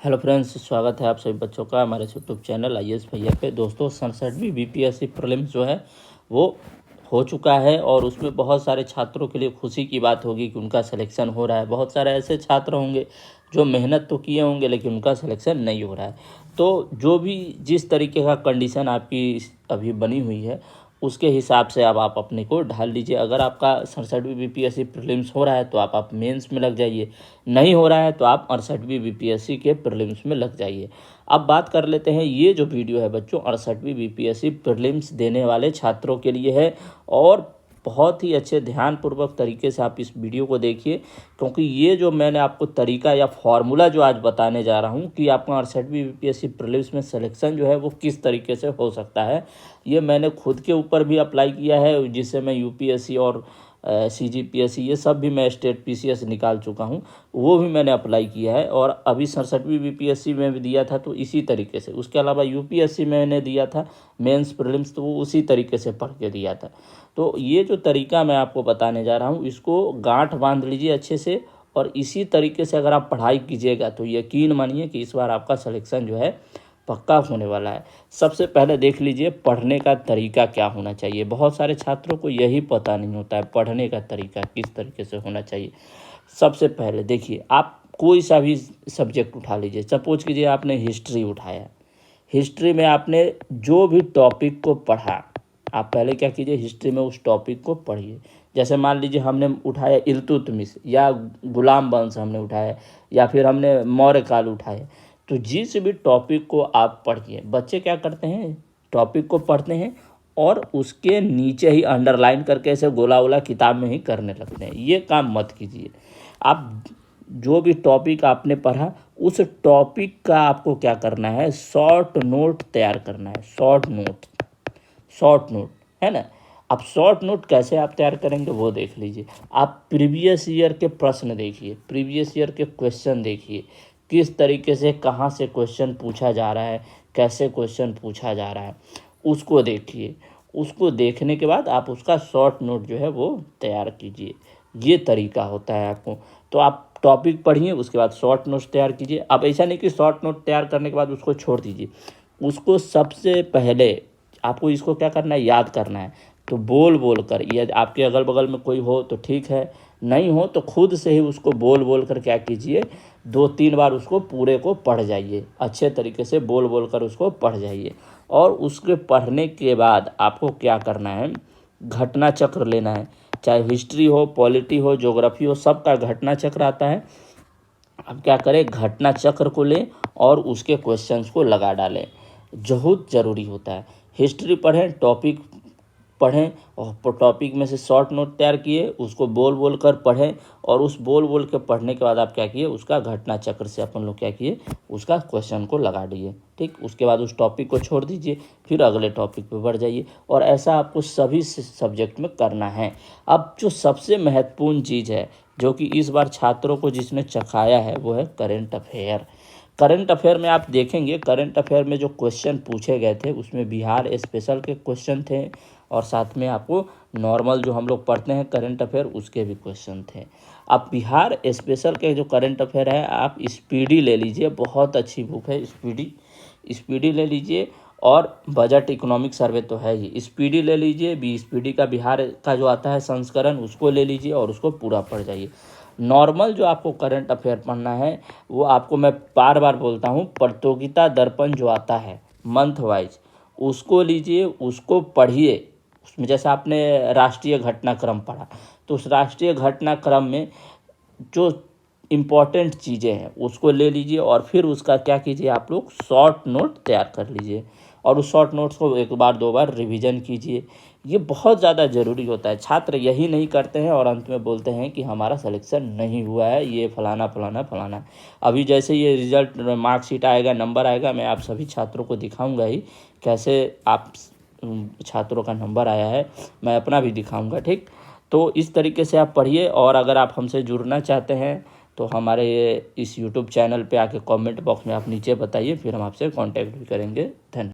Hello friends, स्वागत है आप सभी बच्चों का हमारे यूट्यूब चैनल आईएएस भैया पे। दोस्तों 67वीं बीपीएससी प्रीलिम्स जो है वो हो चुका है और उसमें बहुत सारे छात्रों के लिए खुशी की बात होगी कि उनका सिलेक्शन हो रहा है। बहुत सारे ऐसे छात्र होंगे जो मेहनत तो किए होंगे लेकिन उनका सिलेक्शन नहीं हो रहा है। तो जो भी जिस तरीके का कंडीशन आपकी अभी बनी हुई है उसके हिसाब से अब आप अपने को ढाल लीजिए। अगर आपका 67वीं बीपीएससी प्रीलिम्स हो रहा है तो आप मेंस में लग जाइए, नहीं हो रहा है तो आप 68वीं बीपीएससी के प्रीलिम्स में लग जाइए। अब बात कर लेते हैं, ये जो वीडियो है बच्चों 68वीं बीपीएससी प्रीलिम्स देने वाले छात्रों के लिए है और बहुत ही अच्छे ध्यानपूर्वक तरीके से आप इस वीडियो को देखिए, क्योंकि ये जो मैंने आपको तरीका या फॉर्मूला जो आज बताने जा रहा हूँ कि आपका 68वीं बीपीएससी प्रीलिम्स में सिलेक्शन जो है वो किस तरीके से हो सकता है, ये मैंने खुद के ऊपर भी अप्लाई किया है, जिससे मैं यूपीएससी और सीजीपीएससी ये सब भी मैं स्टेट पीसीएस निकाल चुका हूँ, वो भी मैंने अप्लाई किया है। और अभी 67वीं बीपीएससी में भी दिया था तो इसी तरीके से, उसके अलावा यूपीएससी मैंने दिया था मेंस प्रीलिम्स तो वो उसी तरीके से पढ़ के दिया था। तो ये जो तरीका मैं आपको बताने जा रहा हूँ इसको गांठ बांध लीजिए अच्छे से, और इसी तरीके से अगर आप पढ़ाई कीजिएगा तो यकीन मानिए कि इस बार आपका सिलेक्शन जो है पक्का होने वाला है। सबसे पहले देख लीजिए पढ़ने का तरीका क्या होना चाहिए। बहुत सारे छात्रों को यही पता नहीं होता है पढ़ने का तरीका किस तरीके से होना चाहिए। सबसे पहले देखिए, आप कोई सा भी सब्जेक्ट उठा लीजिए। सपोज कीजिए आपने हिस्ट्री उठाया, हिस्ट्री में आपने जो भी टॉपिक को पढ़ा, आप पहले क्या कीजिए, हिस्ट्री में उस टॉपिक को पढ़िए। जैसे मान लीजिए हमने उठाया इल्तुतमिश या गुलाम वंश हमने उठाया या फिर हमने मौर्य काल उठाया, तो जिस भी टॉपिक को आप पढ़िए, बच्चे क्या करते हैं टॉपिक को पढ़ते हैं और उसके नीचे ही अंडरलाइन करके ऐसे गोला वोला किताब में ही करने लगते हैं। ये काम मत कीजिए। आप जो भी टॉपिक आपने पढ़ा उस टॉपिक का आपको क्या करना है, शॉर्ट नोट तैयार करना है। शॉर्ट नोट है ना। अब शॉर्ट नोट कैसे आप तैयार करेंगे वो देख लीजिए। आप प्रीवियस ईयर के प्रश्न देखिए, प्रीवियस ईयर के क्वेश्चन देखिए, किस तरीके से कहाँ से क्वेश्चन पूछा जा रहा है, कैसे क्वेश्चन पूछा जा रहा है, उसको देखिए। उसको देखने के बाद आप उसका शॉर्ट नोट जो है वो तैयार कीजिए। ये तरीका होता है आपको। तो आप टॉपिक पढ़िए, उसके बाद शॉर्ट नोट्स तैयार कीजिए। अब ऐसा नहीं कि शॉर्ट नोट तैयार करने के बाद उसको छोड़ दीजिए, उसको सबसे पहले आपको इसको क्या करना है, याद करना है। तो बोल बोल कर, यदि आपके अगल बगल में कोई हो तो ठीक है, नहीं हो तो खुद से ही उसको बोल बोल कर क्या कीजिए, 2-3 बार उसको पूरे को पढ़ जाइए। अच्छे तरीके से बोल बोल कर उसको पढ़ जाइए। और उसके पढ़ने के बाद आपको क्या करना है, घटना चक्र लेना है। चाहे हिस्ट्री हो, पॉलिटी हो, ज्योग्राफी हो, सबका घटना चक्र आता है। अब क्या करें, घटना चक्र को लें और उसके क्वेश्चंस को लगा डालें। बहुत ज़रूरी होता है। हिस्ट्री पढ़ें, टॉपिक पढ़ें और टॉपिक में से शॉर्ट नोट तैयार किए, उसको बोल बोल कर पढ़ें और उस बोल बोल के पढ़ने के बाद आप क्या किए, उसका घटना चक्र से अपन लोग क्या किए, उसका क्वेश्चन को लगा दिए। ठीक, उसके बाद उस टॉपिक को छोड़ दीजिए, फिर अगले टॉपिक पे बढ़ जाइए। और ऐसा आपको सभी सब्जेक्ट में करना है। अब जो सबसे महत्वपूर्ण चीज़ है जो कि इस बार छात्रों को जिसने चखाया है वो है करेंट अफेयर। करंट अफेयर में आप देखेंगे, करंट अफेयर में जो क्वेश्चन पूछे गए थे उसमें बिहार स्पेशल के क्वेश्चन थे और साथ में आपको नॉर्मल जो हम लोग पढ़ते हैं करंट अफेयर उसके भी क्वेश्चन थे। अब बिहार स्पेशल के जो करंट अफेयर है आप स्पीडी ले लीजिए, बहुत अच्छी बुक है स्पीडी ले लीजिए। और बजट इकोनॉमिक सर्वे तो है ही, स्पीडी ले लीजिए। स्पीडी का बिहार का जो आता है संस्करण उसको ले लीजिए और उसको पूरा पढ़ जाइए। नॉर्मल जो आपको करंट अफेयर पढ़ना है वो आपको मैं बार बार बोलता हूँ, प्रतियोगिता दर्पण जो आता है मंथ वाइज उसको लीजिए, उसको पढ़िए। उसमें जैसे आपने राष्ट्रीय घटनाक्रम पढ़ा तो उस राष्ट्रीय घटनाक्रम में जो इम्पॉर्टेंट चीज़ें हैं उसको ले लीजिए और फिर उसका क्या कीजिए, आप लोग शॉर्ट नोट तैयार कर लीजिए और उस शॉर्ट नोट्स को 1-2 बार रिवीजन कीजिए। ये बहुत ज़्यादा ज़रूरी होता है। छात्र यही नहीं करते हैं और अंत में बोलते हैं कि हमारा सिलेक्शन नहीं हुआ है, ये फलाना फलाना फलाना। अभी जैसे ये रिजल्ट मार्कशीट आएगा, नंबर आएगा, मैं आप सभी छात्रों को दिखाऊंगा ही कैसे आप छात्रों का नंबर आया है, मैं अपना भी दिखाऊंगा। ठीक, तो इस तरीके से आप पढ़िए। और अगर आप हमसे जुड़ना चाहते हैं तो हमारे इस यूट्यूब चैनल पे आके कमेंट बॉक्स में आप नीचे बताइए, फिर हम आपसे कांटेक्ट भी करेंगे। धन्यवाद।